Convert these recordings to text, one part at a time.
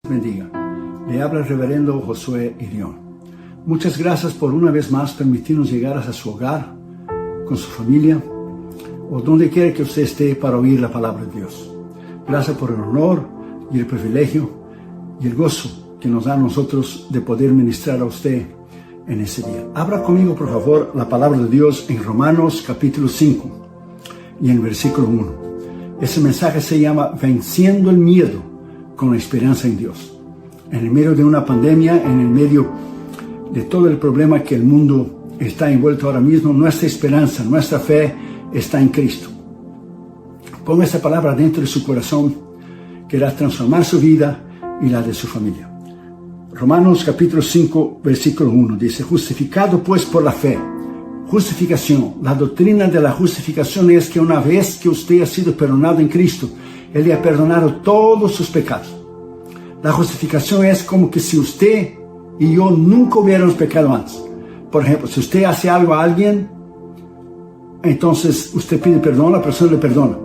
Bendiga. Le habla el reverendo Josué Irión. Muchas gracias por una vez más permitirnos llegar a su hogar, con su familia, o donde quiera que usted esté para oír la palabra de Dios. Gracias por el honor y el privilegio y el gozo que nos da a nosotros de poder ministrar a usted en ese día. Abra conmigo, por favor, la palabra de Dios en Romanos capítulo 5 y en versículo 1. Ese mensaje se llama Venciendo el miedo con la esperanza en Dios. En el medio de una pandemia, en el medio de todo el problema que el mundo está envuelto ahora mismo, nuestra esperanza, nuestra fe está en Cristo. Ponga esa palabra dentro de su corazón, que hará transformar su vida y la de su familia. Romanos capítulo 5, versículo 1 dice: justificado pues por la fe. Justificación. La doctrina de la justificación es que una vez que usted ha sido perdonado en Cristo, Él le ha perdonado todos sus pecados. La justificación es como que si usted y yo nunca hubiéramos pecado antes. Por ejemplo, si usted hace algo a alguien, entonces usted pide perdón, la persona le perdona.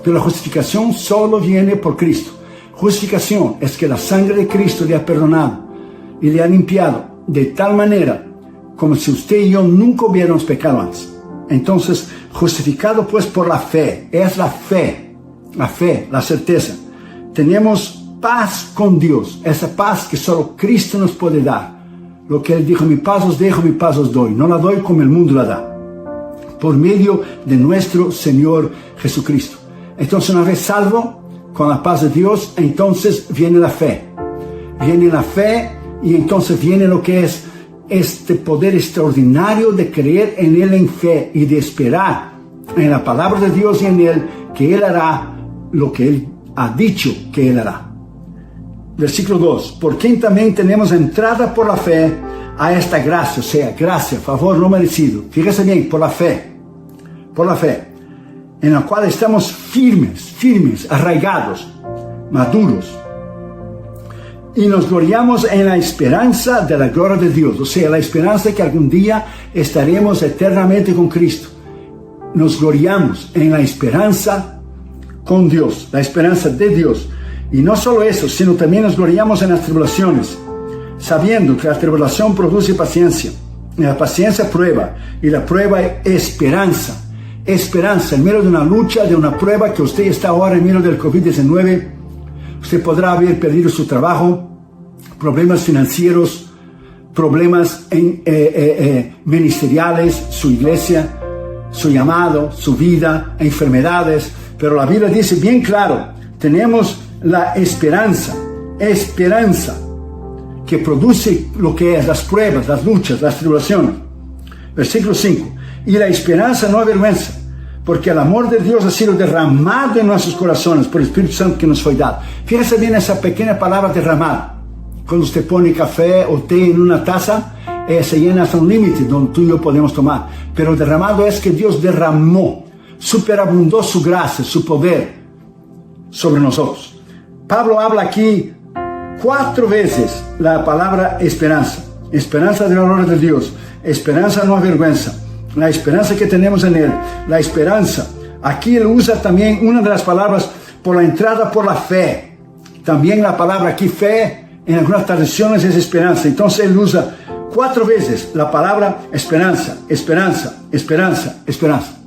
Pero la justificación solo viene por Cristo. Justificación es que la sangre de Cristo le ha perdonado y le ha limpiado de tal manera como si usted y yo nunca hubiéramos pecado antes. Entonces, justificado pues por la fe, es la fe, la certeza. Tenemos paz con Dios, esa paz que solo Cristo nos puede dar. Lo que Él dijo: mi paz os dejo, mi paz os doy. No la doy como el mundo la da. Por medio de nuestro Señor Jesucristo. Entonces, una vez salvo, con la paz de Dios, entonces viene la fe. Viene la fe y entonces viene lo que es este poder extraordinario de creer en Él en fe y de esperar en la palabra de Dios y en Él, que Él hará lo que Él ha dicho que Él hará. Versículo 2. Por quien también tenemos entrada por la fe a esta gracia, o sea, gracia, favor no merecido. Fíjese bien, por la fe, en la cual estamos firmes, arraigados, maduros. Y nos gloriamos en la esperanza de la gloria de Dios, o sea, la esperanza de que algún día estaremos eternamente con Cristo. Nos gloriamos en la esperanza con Dios, la esperanza de Dios. Y no solo eso, sino también nos gloriamos en las tribulaciones, sabiendo que la tribulación produce paciencia, y la paciencia prueba, y la prueba es esperanza. Esperanza en medio de una lucha, de una prueba que usted está ahora en medio del COVID-19. Usted podrá haber perdido su trabajo, problemas financieros, problemas ministeriales, su iglesia, su llamado, su vida, enfermedades. Pero la Biblia dice bien claro, tenemos la esperanza que produce lo que es las pruebas, las luchas, las tribulaciones. Versículo 5. Y la esperanza no avergüenza, porque el amor de Dios ha sido derramado en nuestros corazones por el Espíritu Santo que nos fue dado. Fíjese bien esa pequeña palabra derramar. Cuando usted pone café o té en una taza, se llena hasta un límite donde tú y yo podemos tomar. Pero derramado es que Dios derramó, superabundó su gracia, su poder sobre nosotros. Pablo habla aquí 4 veces la palabra esperanza. Esperanza de la gloria de Dios. Esperanza no avergüenza. La esperanza que tenemos en Él. La esperanza. Aquí él usa también una de las palabras por la entrada por la fe. También la palabra aquí fe, en algunas traducciones es esperanza. Entonces él usa 4 veces la palabra esperanza, esperanza, esperanza, esperanza.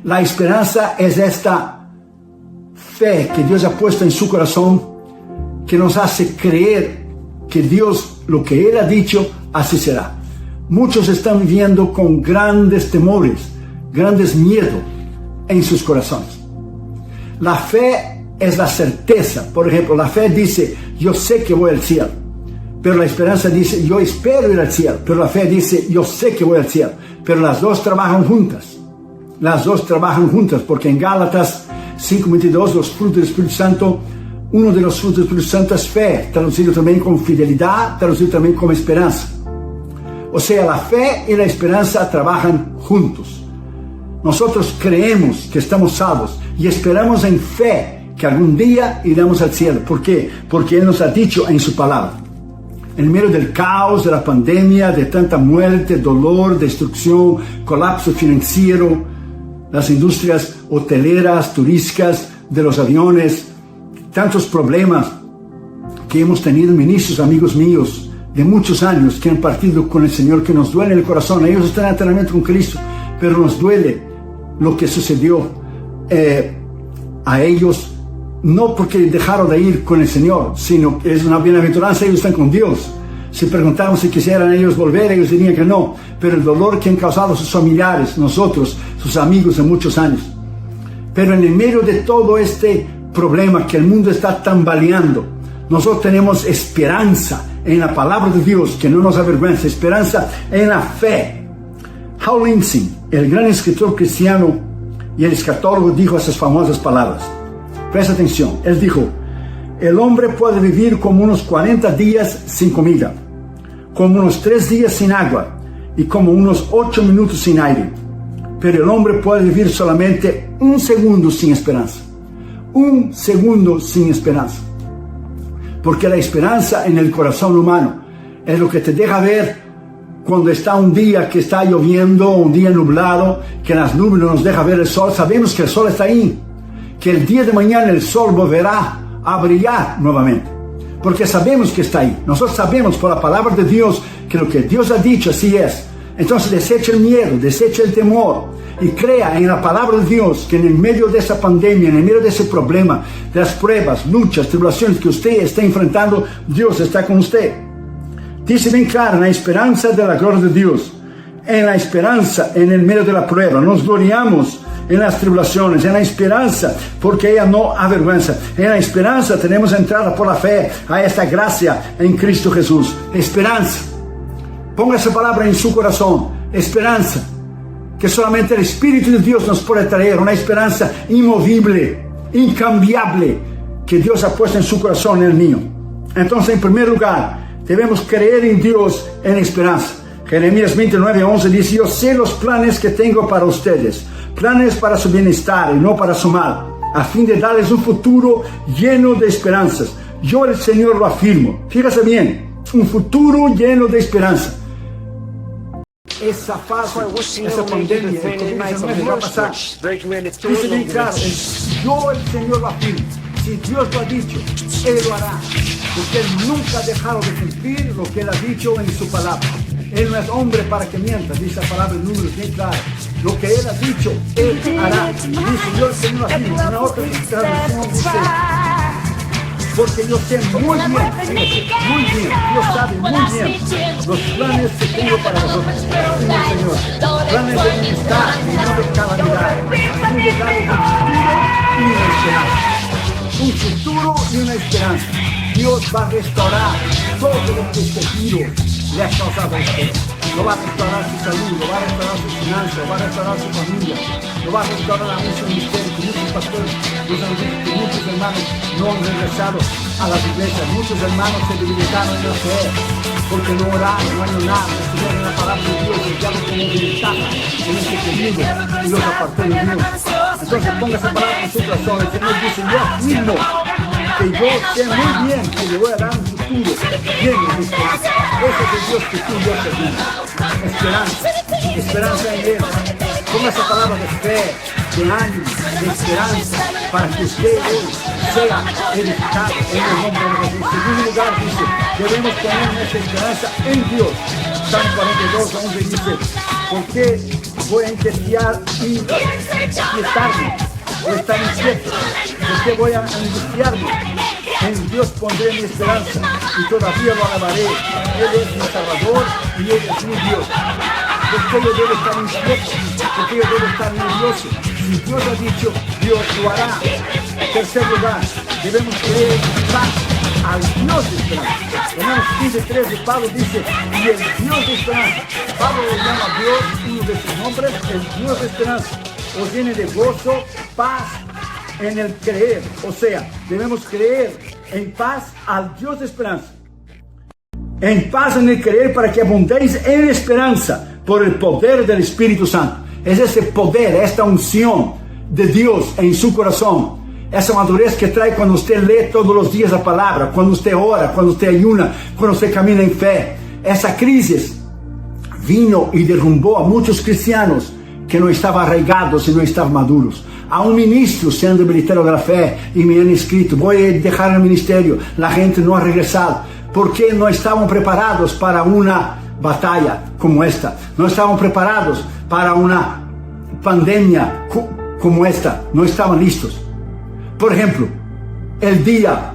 La esperanza es esta fe que Dios ha puesto en su corazón, que nos hace creer que Dios, lo que Él ha dicho, así será. Muchos están viviendo con grandes temores, grandes miedos en sus corazones. La fe es la certeza. Por ejemplo, la fe dice, yo sé que voy al cielo. Pero la esperanza dice, yo espero ir al cielo. Pero la fe dice, yo sé que voy al cielo. Pero las dos trabajan juntas. Las dos trabajan juntas, porque en Gálatas 5:22, los frutos del Espíritu Santo, uno de los frutos del Espíritu Santo es fe, traducido también como fidelidad, traducido también como esperanza. O sea, la fe y la esperanza trabajan juntos. Nosotros creemos que estamos salvos y esperamos en fe que algún día iremos al cielo. ¿Por qué? Porque Él nos ha dicho en su palabra. En medio del caos, de la pandemia, de tanta muerte, dolor, destrucción, colapso financiero, las industrias hoteleras, turísticas, de los aviones, tantos problemas porque hemos tenido ministros, amigos míos, de muchos años que han partido con el Señor, que nos duele el corazón. Ellos están eternamente con Cristo, pero nos duele lo que sucedió a ellos, no porque dejaron de ir con el Señor, sino que es una bienaventuranza, ellos están con Dios. Si preguntamos si quisieran ellos volver, ellos dirían que no, pero el dolor que han causado sus familiares, nosotros, sus amigos de muchos años. Pero en el medio de todo este problema que el mundo está tambaleando, nosotros tenemos esperanza en la palabra de Dios, que no nos avergüenza, esperanza en la fe. Hal Lindsey, el gran escritor cristiano y el escatólogo, dijo esas famosas palabras. Presta atención, él dijo: el hombre puede vivir como unos 40 días sin comida, como unos 3 días sin agua y como unos 8 minutos sin aire. Pero el hombre puede vivir solamente 1 segundo sin esperanza. 1 segundo sin esperanza. Porque la esperanza en el corazón humano es lo que te deja ver cuando está un día que está lloviendo, un día nublado, que las nubes no nos deja ver el sol. Sabemos que el sol está ahí, que el día de mañana el sol volverá a brillar nuevamente, porque sabemos que está ahí. Nosotros sabemos por la palabra de Dios que lo que Dios ha dicho así es. Entonces desecha el miedo, desecha el temor y crea en la palabra de Dios, que en el medio de esa pandemia, en el medio de ese problema, de las pruebas, luchas, tribulaciones que usted está enfrentando, Dios está con usted. Dice bien claro: en la esperanza de la gloria de Dios, en la esperanza en el medio de la prueba, nos gloriamos en las tribulaciones, en la esperanza, porque ella no avergüenza. En la esperanza tenemos entrada por la fe a esta gracia en Cristo Jesús. Esperanza. Ponga esa palabra en su corazón. Esperanza. Que solamente el Espíritu de Dios nos puede traer. Una esperanza inmovible, incambiable, que Dios ha puesto en su corazón y en el mío. Entonces, en primer lugar, debemos creer en Dios en esperanza. Jeremías 29:11 dice: yo sé los planes que tengo para ustedes, planes para su bienestar y no para su mal, a fin de darles un futuro lleno de esperanzas. Yo, el Señor, lo afirmo. Fíjese bien, un futuro lleno de esperanza. Esa fase, esa pandemia, el COVID-19 va a pasar. Dice bien claro: yo, el Señor, lo afirmo. Si Dios lo ha dicho, Él lo hará, porque Él nunca ha dejado de cumplir lo que Él ha dicho en su palabra. Él no es hombre para que mienta, dice la palabra en Números bien claro. Lo que Él ha dicho, Él hará. Dice: yo, el Señor, lo afirmo. Una otra traducción dice: porque yo sé muy bien, Dios sabe muy bien los planes que tengo para vosotros, Señor, planes de bienestar y no de calamidad, un futuro y una esperanza. Dios va a restaurar todo lo que este virus le ha causado a usted. Lo va a restaurar su salud, lo va a restaurar sus finanzas, lo va a restaurar su familia, lo va a restaurar a muchos ministerios, que muchos pastores nos han dicho que muchos hermanos no han regresado a las iglesias, muchos hermanos se debilitaron en la fe, porque no oraron, no ayunaron, no estuvieron en la palabra de Dios, el diablo como ventaja en este peligro y los apartó de Dios. Entonces ponga esa palabra en su corazón. El Señor dice: yo afirmo que yo sé muy bien que le voy a dar un futuro lleno de esperanza. Ese es el Dios que tú y yo servimos. Esperanza, esperanza en Él. Ponga esa palabra de fe, de ánimo, de esperanza, para que usted hoy sea edificado en el nombre de Jesús. En segundo lugar, dice: debemos poner nuestra esperanza en Dios. Salmo 42:11 dice: ¿por qué voy a investigar y inquietarme? Voy a estar inquieto. ¿Por qué voy a angustiarme? En Dios pondré mi esperanza y todavía lo alabaré. Él es mi Salvador y Él es mi Dios. ¿Por qué yo debo estar inquieto? ¿Por qué yo debo estar nervioso? Si Dios ha dicho, Dios lo hará. En tercer lugar, debemos creer en paz al Dios de esperanza. Romanos 15:3 de Pablo dice: y el Dios de esperanza. Pablo lo llama a Dios, uno de sus nombres, el Dios de esperanza. Os llene de gozo, paz en el creer. O sea, debemos creer en paz al Dios de esperanza. En paz en el creer, para que abundéis en esperanza por el poder del Espíritu Santo. Es ese poder, esta unción de Dios en su corazón. Esa madurez que trae cuando usted lee todos los días la palabra, cuando usted ora, cuando usted ayuna, cuando usted camina en fe. Esa crisis vino y derrumbó a muchos cristianos que no estaban arraigados y no estaban maduros. Aún ministros se han debilitado de la fe y me han escrito, voy a dejar el ministerio, la gente no ha regresado, porque no estaban preparados para una batalla como esta, no estaban preparados para una pandemia como esta, no estaban listos. Por ejemplo, el día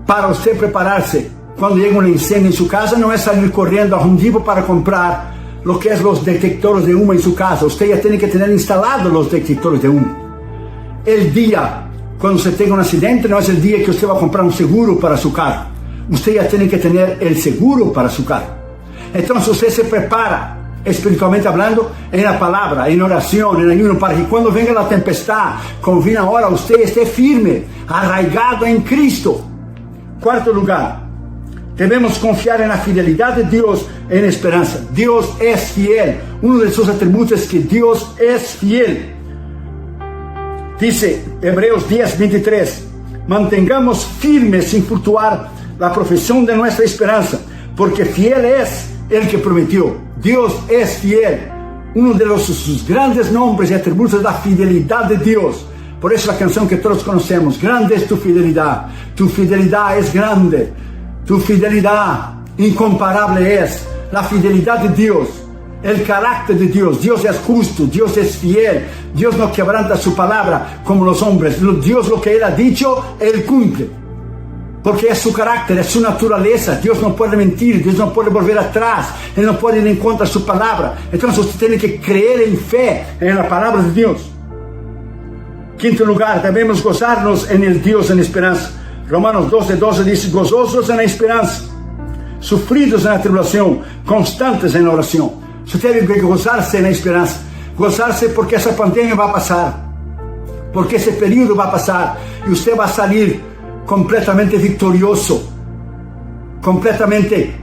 para usted prepararse cuando llega un incendio en su casa no es salir corriendo a un tipo para comprar lo que es los detectores de humo en su casa. Usted ya tiene que tener instalados los detectores de humo. El día cuando usted tenga un accidente no es el día que usted va a comprar un seguro para su carro. Usted ya tiene que tener el seguro para su carro. Entonces usted se prepara espiritualmente hablando en la palabra, en oración, en ayuno, para que cuando venga la tempestad, como viene ahora, usted esté firme, arraigado en Cristo. Cuarto lugar, debemos confiar en la fidelidad de Dios en esperanza. Dios es fiel. Uno de sus atributos es que Dios es fiel. Dice Hebreos 10:23, mantengamos firmes sin fluctuar la profesión de nuestra esperanza, porque fiel es el que prometió. Dios es fiel. Uno de sus grandes nombres y atributos es la fidelidad de Dios. Por eso la canción que todos conocemos, grande es tu fidelidad es grande, tu fidelidad incomparable es, la fidelidad de Dios, el carácter de Dios. Dios es justo, Dios es fiel, Dios no quebranta su palabra como los hombres. Dios lo que Él ha dicho, Él cumple, porque es su carácter, es su naturaleza. Dios no puede mentir, Dios no puede volver atrás, Él no puede ir en contra de su palabra. Entonces usted tiene que creer en fe en la palabra de Dios. Quinto lugar, debemos gozarnos en el Dios en esperanza. Romanos 12:12 dice, gozosos en la esperanza, sufridos en la tribulación, constantes en la oración. Usted tiene que gozarse en la esperanza, gozarse porque esa pandemia va a pasar, porque ese periodo va a pasar y usted va a salir completamente victorioso, completamente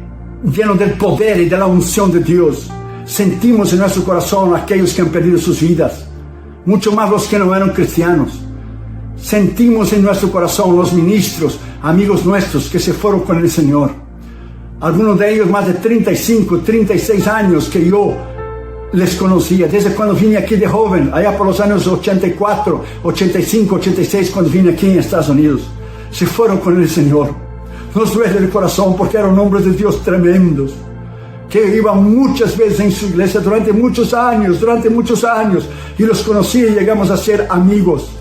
lleno del poder y de la unción de Dios. Sentimos en nuestro corazón a aquellos que han perdido sus vidas, mucho más los que no eran cristianos. Sentimos en nuestro corazón los ministros, amigos nuestros que se fueron con el Señor. Algunos de ellos más de 35, 36 años que yo les conocía, desde cuando vine aquí de joven, allá por los años 84, 85, 86, cuando vine aquí en Estados Unidos. Se fueron con el Señor. Nos duele el corazón porque eran hombres de Dios tremendos, que iban muchas veces en su iglesia durante muchos años, y los conocí y llegamos a ser amigos.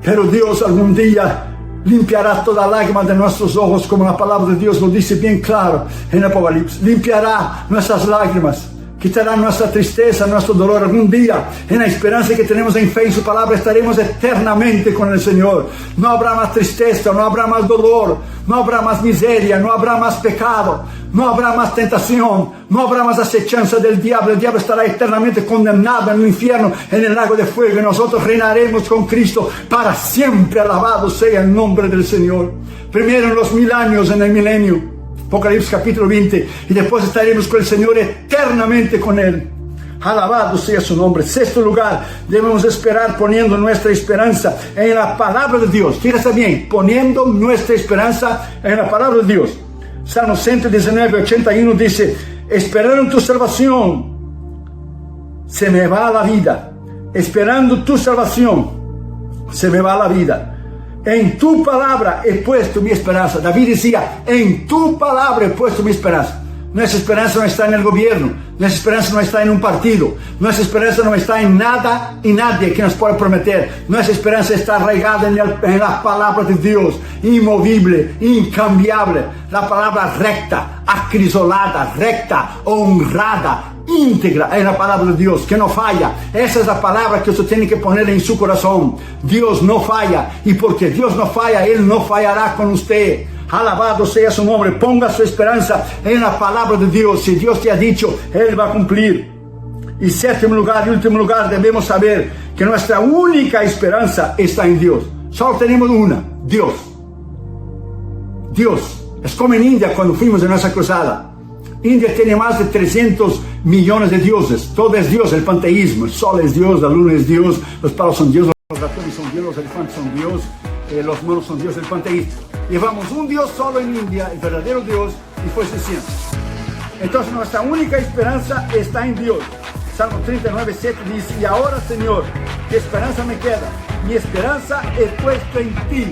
Pero Dios algún día limpiará toda lágrima de nuestros ojos, como la palabra de Dios lo dice bien claro en Apocalipsis. Limpiará nuestras lágrimas, quitará nuestra tristeza, nuestro dolor. Algún día, en la esperanza que tenemos en fe y su palabra, estaremos eternamente con el Señor. No habrá más tristeza, no habrá más dolor, no habrá más miseria, no habrá más pecado, no habrá más tentación, no habrá más acechanza del diablo. El diablo estará eternamente condenado en el infierno, en el lago de fuego, y nosotros reinaremos con Cristo para siempre. Alabado sea el nombre del Señor. Primero en los 1000 años, en el milenio, Apocalipsis capítulo 20, y después estaremos con el Señor eternamente con Él. Alabado sea su nombre. Sexto lugar, debemos esperar poniendo nuestra esperanza en la palabra de Dios. Fíjate bien, poniendo nuestra esperanza en la palabra de Dios. Salmo 119:81 dice, esperando tu salvación, se me va la vida. Esperando tu salvación, se me va la vida. En tu palabra he puesto mi esperanza. David decía, en tu palabra he puesto mi esperanza. Nuestra esperanza no está en el gobierno, nuestra esperanza no está en un partido, nuestra esperanza no está en nada y nadie que nos pueda prometer. Nuestra esperanza está arraigada en la palabra de Dios, inmovible, incambiable. La palabra recta, acrisolada, recta, honrada, íntegra es la palabra de Dios, que no falla. Esa es la palabra que usted tiene que poner en su corazón. Dios no falla, y porque Dios no falla, Él no fallará con usted. Alabado sea su nombre. Ponga su esperanza en la palabra de Dios. Si Dios te ha dicho, Él va a cumplir. Y séptimo lugar y último lugar, debemos saber que nuestra única esperanza está en Dios. Solo tenemos una, Dios. Dios. Es como en India cuando fuimos en nuestra cruzada. India tiene más de 300 millones de dioses. Todo es Dios, el panteísmo. El sol es Dios, la luna es Dios, los palos son Dios, los ratones son Dios, los elefantes son Dios, los monos son Dios, el panteísmo. Llevamos un Dios solo en India, el verdadero Dios, y fue suficiente. Entonces nuestra única esperanza está en Dios. Salmo 39, 7 dice, y ahora, Señor, ¿qué esperanza me queda? Mi esperanza he puesto en ti.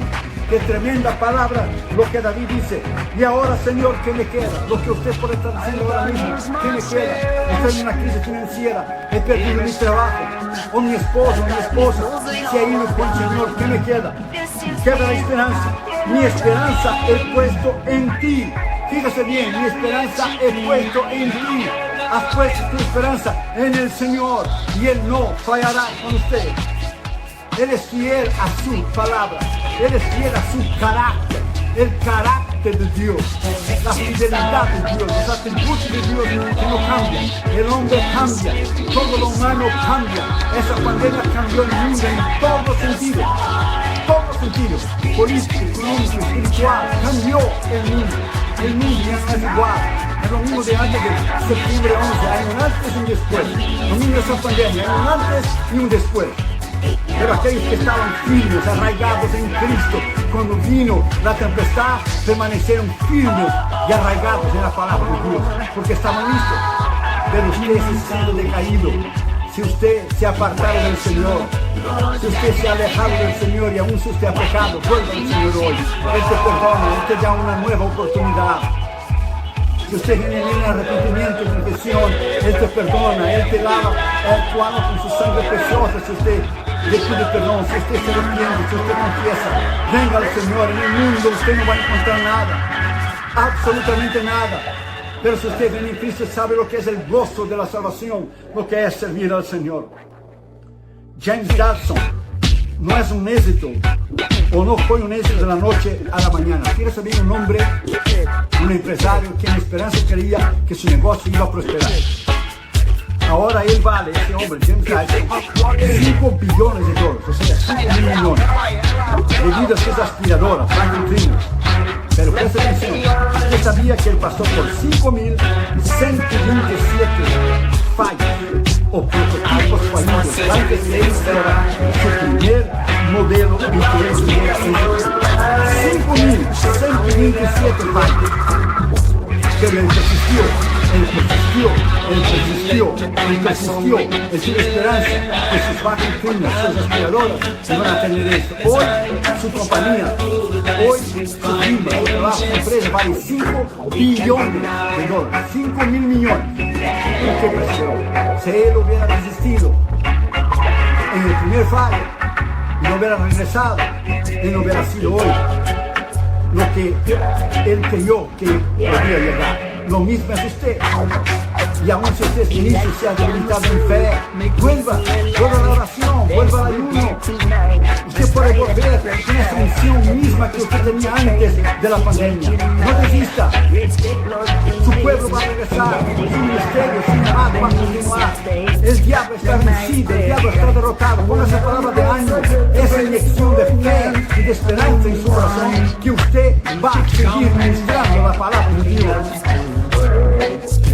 Qué tremenda palabra lo que David dice. Y ahora, Señor, ¿qué me queda? Lo que usted puede estar haciendo ahora mismo, ¿qué me queda? Estoy en una crisis financiera, he perdido mi trabajo, o mi esposo, mi esposa, si ahí me con Señor, ¿qué me queda? Queda la esperanza. Mi esperanza he puesto en ti. Fíjese bien, mi esperanza he puesto en ti. Has puesto tu esperanza en el Señor y Él no fallará con usted. Él es fiel a su palabra. Él es fiel a su carácter. El carácter de Dios. La fidelidad de Dios. Los atributos de Dios que no cambian. El hombre cambia. Todo lo humano cambia. Esa pandemia cambió el mundo en todo sentido. Todo sentido. Político, económico, espiritual. Cambió el mundo. El mundo ya no es igual. Es lo mismo de antes de septiembre 11. Hay un antes y un después. Lo mismo de esa pandemia. Hay un antes y un después. Pero aquellos que estaban firmes, arraigados en Cristo, cuando vino la tempestad, permanecieron firmes y arraigados en la palabra de Dios, porque estaban listos. Pero usted se siente decaído, si usted se ha apartado del Señor, si usted se ha alejado del Señor y aún si usted ha pecado, vuelva al Señor hoy. Él te perdona, Él te da una nueva oportunidad. Si usted viene en arrepentimiento y confesión, Él te perdona, Él te lava tu alma con su sangre preciosa. Si usted le pide perdón, si usted se arrepiente, si usted confiesa, venga al Señor. En el mundo usted no va a encontrar nada, absolutamente nada. Pero si usted viene en Cristo, sabe lo que es el gozo de la salvación, lo que es servir al Señor. James Dobson no es un éxito, o no fue un éxito de la noche a la mañana. Quiere saber un hombre, un empresario que en esperanza creía que su negocio iba a prosperar. Ahora él vale, ese hombre, James Dobson, 5 billones de dólares, o sea, 5 mil millones, debido a sus aspiradoras, Franklin Cleaners. Pero presta atención, usted sabía que él pasó por 5.127 fallos o prototipos fallidos antes que él fuera su primer modelo y que él tuviera 5.127 fallos. Pero él persistió, él tuvo esperanza que sus vacunas, sus aspiradoras iban a tener esto. Hoy su compañía, hoy su firma, su trabajo, su empresa vale 5 billones de dólares, 5 mil millones. ¿Por qué perseveró? Si él hubiera resistido en el primer fallo y no hubiera regresado, él no hubiera sido hoy lo que él creyó que podría llegar. Lo mismo es usted. Y aún si usted es inicio, se ha debilitado en fe, vuelva a la oración, vuelva al ayuno. Usted puede volver con esa unción misma que usted tenía antes de la pandemia. No desista. Su pueblo va a regresar. Su ministerio, su llamado va a continuar. El diablo está vencido, el diablo está derrotado. Con esa palabra de ánimo, esa inyección de fe y de esperanza en su corazón, que usted va a seguir ministrando la palabra de Dios.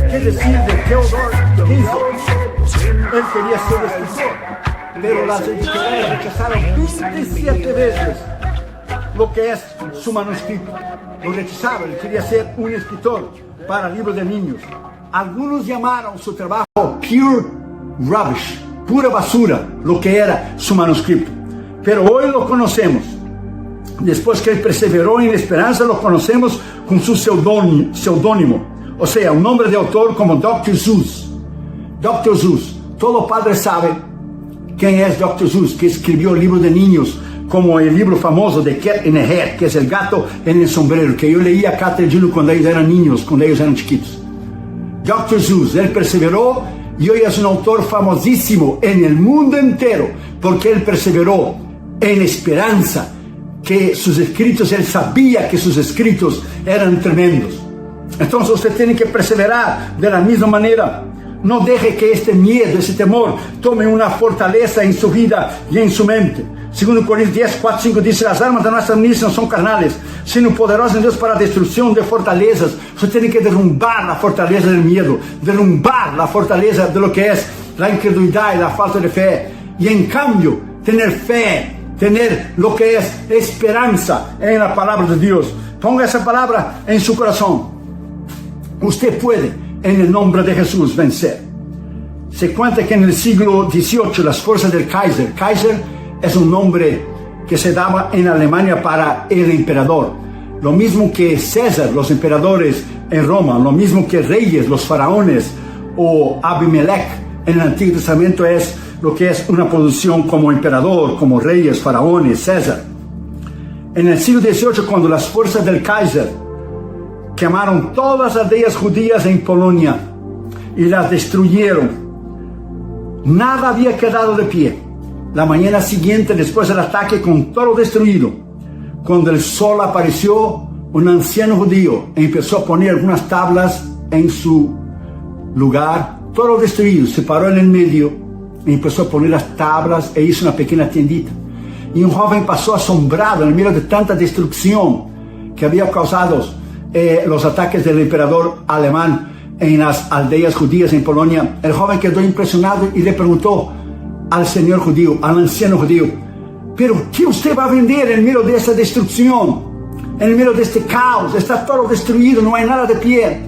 ¿Qué decir de Theodore Ginsburg? Él quería ser escritor, pero las editoriales rechazaron 27 veces lo que es su manuscrito. Lo rechazaron, él quería ser un escritor para libros de niños. Algunos llamaron su trabajo pure rubbish, pura basura, lo que era su manuscrito. Pero hoy lo conocemos. Después que él perseveró en la esperanza, lo conocemos con su seudónimo. O sea, un nombre de autor como Dr. Seuss. Dr. Seuss. Todo padre sabe quién es Dr. Seuss, que escribió libros de niños, como el libro famoso de Cat in the Hat, que es el gato en el sombrero, que yo leía a Cata y Julio cuando ellos eran niños, cuando ellos eran chiquitos. Dr. Seuss, él perseveró y hoy es un autor famosísimo en el mundo entero, porque él perseveró en esperanza, que sus escritos, él sabía que sus escritos eran tremendos. Entonces usted tiene que perseverar de la misma manera. No deje que este miedo, ese temor tome una fortaleza en su vida y en su mente. Segundo Corintios 10, 4, 5 dice: las armas de nuestra milicia no son carnales, sino poderosas en Dios para la destrucción de fortalezas. Usted tiene que derrumbar la fortaleza del miedo, derrumbar la fortaleza de lo que es la incredulidad y la falta de fe. Y en cambio, tener fe, tener lo que es esperanza en la palabra de Dios. Ponga esa palabra en su corazón. Usted puede, en el nombre de Jesús, vencer. Se cuenta que en el siglo XVIII las fuerzas del Kaiser es un nombre que se daba en Alemania para el emperador, lo mismo que César, los emperadores en Roma, lo mismo que reyes, los faraones, o Abimelech en el Antiguo Testamento es lo que es una posición como emperador, como reyes, faraones, César. En el siglo XVIII, cuando las fuerzas del Kaiser quemaron todas las aldeas judías en Polonia y las destruyeron, nada había quedado de pie. La mañana siguiente, después del ataque, con todo destruido, cuando el sol apareció, un anciano judío empezó a poner algunas tablas en su lugar, todo destruido, se paró en el medio, empezó a poner las tablas e hizo una pequeña tiendita. Y un joven pasó asombrado en medio de tanta destrucción que había causado los ataques del emperador alemán en las aldeas judías en Polonia. El joven quedó impresionado y le preguntó al señor judío, al anciano judío: ¿pero qué usted va a vender en medio de esa destrucción? En medio de este caos, está todo destruido, no hay nada de pie.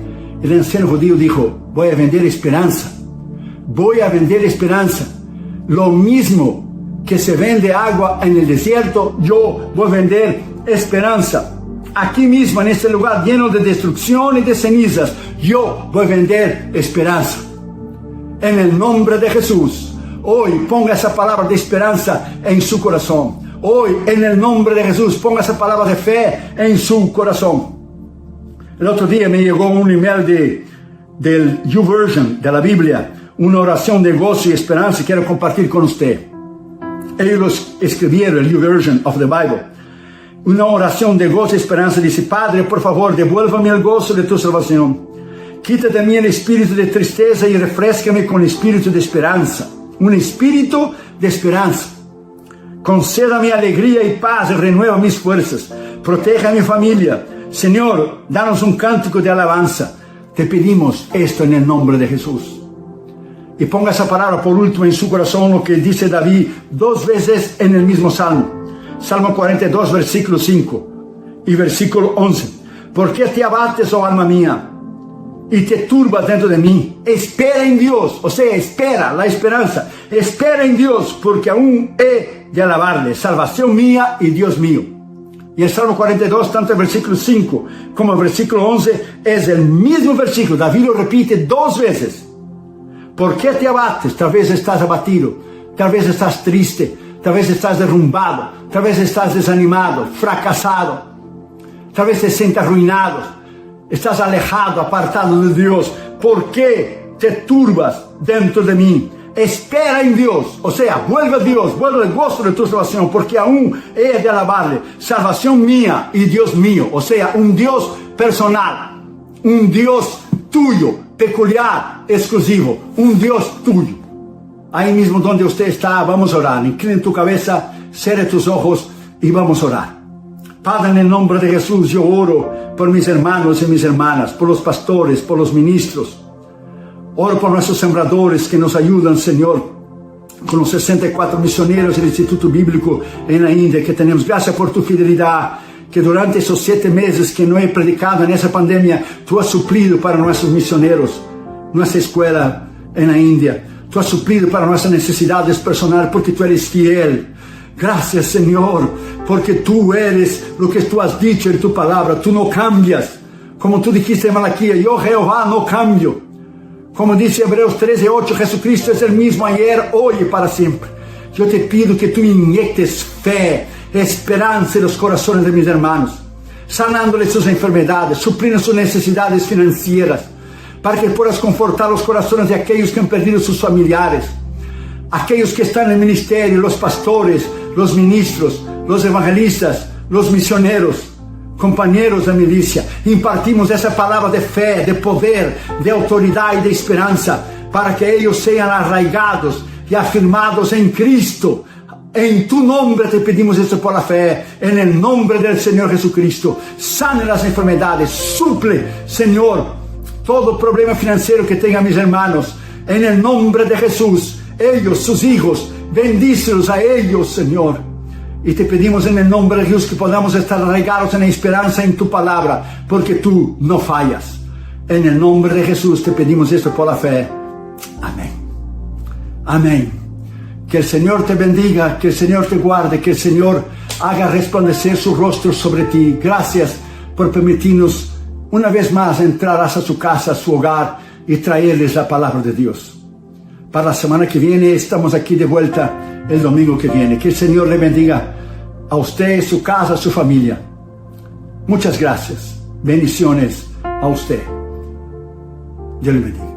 El anciano judío dijo: voy a vender esperanza. Voy a vender esperanza. Lo mismo que se vende agua en el desierto, yo voy a vender esperanza. Aquí mismo, en este lugar lleno de destrucción y de cenizas, yo voy a vender esperanza. En el nombre de Jesús, hoy ponga esa palabra de esperanza en su corazón. Hoy, en el nombre de Jesús, ponga esa palabra de fe en su corazón. El otro día me llegó un email del YouVersion, de la Biblia, una oración de gozo y esperanza, quiero compartir con usted. Ellos los escribieron, el YouVersion of the Bible. Una oración de gozo y esperanza. Dice: Padre, por favor, devuélvame el gozo de tu salvación. Quita de mí el espíritu de tristeza y refrescame con espíritu de esperanza. Un espíritu de esperanza. Concédame alegría y paz y renueva mis fuerzas. Proteja a mi familia. Señor, danos un cántico de alabanza. Te pedimos esto en el nombre de Jesús. Y ponga esa palabra por último en su corazón, lo que dice David 2 veces en el mismo Salmo. Salmo 42, versículo 5 y versículo 11. ¿Por qué te abates, oh alma mía, y te turbas dentro de mí? Espera en Dios, o sea, espera, la esperanza. Espera en Dios, porque aún he de alabarle, salvación mía y Dios mío. Y el Salmo 42, tanto el versículo 5 como el versículo 11, es el mismo versículo. David lo repite 2 veces. ¿Por qué te abates? Tal vez estás abatido, tal vez estás triste, tal vez estás derrumbado, tal vez estás desanimado, fracasado, tal vez te sientas arruinado, estás alejado, apartado de Dios. ¿Por qué te turbas dentro de mí? Espera en Dios, o sea, vuelve a Dios, vuelve al gozo de tu salvación, porque aún he de alabarle, salvación mía y Dios mío, o sea, un Dios personal, un Dios tuyo, peculiar, exclusivo, un Dios tuyo. Ahí mismo donde usted está, vamos a orar. Inclina tu cabeza, cierra tus ojos y vamos a orar. Padre, en el nombre de Jesús, yo oro por mis hermanos y mis hermanas, por los pastores, por los ministros. Oro por nuestros sembradores que nos ayudan, Señor, con los 64 misioneros del Instituto Bíblico en la India que tenemos. Gracias por tu fidelidad, que durante esos 7 meses que no he predicado en esa pandemia, tú has suplido para nuestros misioneros, nuestra escuela en la India. Tú has suplido para nuestras necesidades personales porque tú eres fiel. Gracias, Señor, porque tú eres lo que tú has dicho en tu palabra. Tú no cambias. Como tú dijiste en Malaquías, yo Jehová no cambio. Como dice Hebreos 13:8, Jesucristo es el mismo ayer, hoy y para siempre. Yo te pido que tú inyectes fe, esperanza en los corazones de mis hermanos, sanándoles sus enfermedades, supliendo sus necesidades financieras, para que puedas confortar los corazones de aquellos que han perdido sus familiares, aquellos que están en el ministerio, los pastores, los ministros, los evangelistas, los misioneros, compañeros de milicia. Impartimos esa palabra de fe, de poder, de autoridad y de esperanza, para que ellos sean arraigados y afirmados en Cristo. En tu nombre te pedimos esto por la fe, en el nombre del Señor Jesucristo. Sane las enfermedades, suple, Señor, todo problema financiero que tengan mis hermanos, en el nombre de Jesús. Ellos, sus hijos, bendícelos a ellos, Señor. Y te pedimos en el nombre de Jesús que podamos estar arraigados en la esperanza en tu palabra, porque tú no fallas. En el nombre de Jesús te pedimos esto por la fe. Amén. Amén. Que el Señor te bendiga, que el Señor te guarde, que el Señor haga resplandecer su rostro sobre ti. Gracias por permitirnos una vez más entrar hasta su casa, a su hogar y traerles la palabra de Dios. Para la semana que viene estamos aquí de vuelta el domingo que viene. Que el Señor le bendiga a usted, su casa, su familia. Muchas gracias. Bendiciones a usted. Dios le bendiga.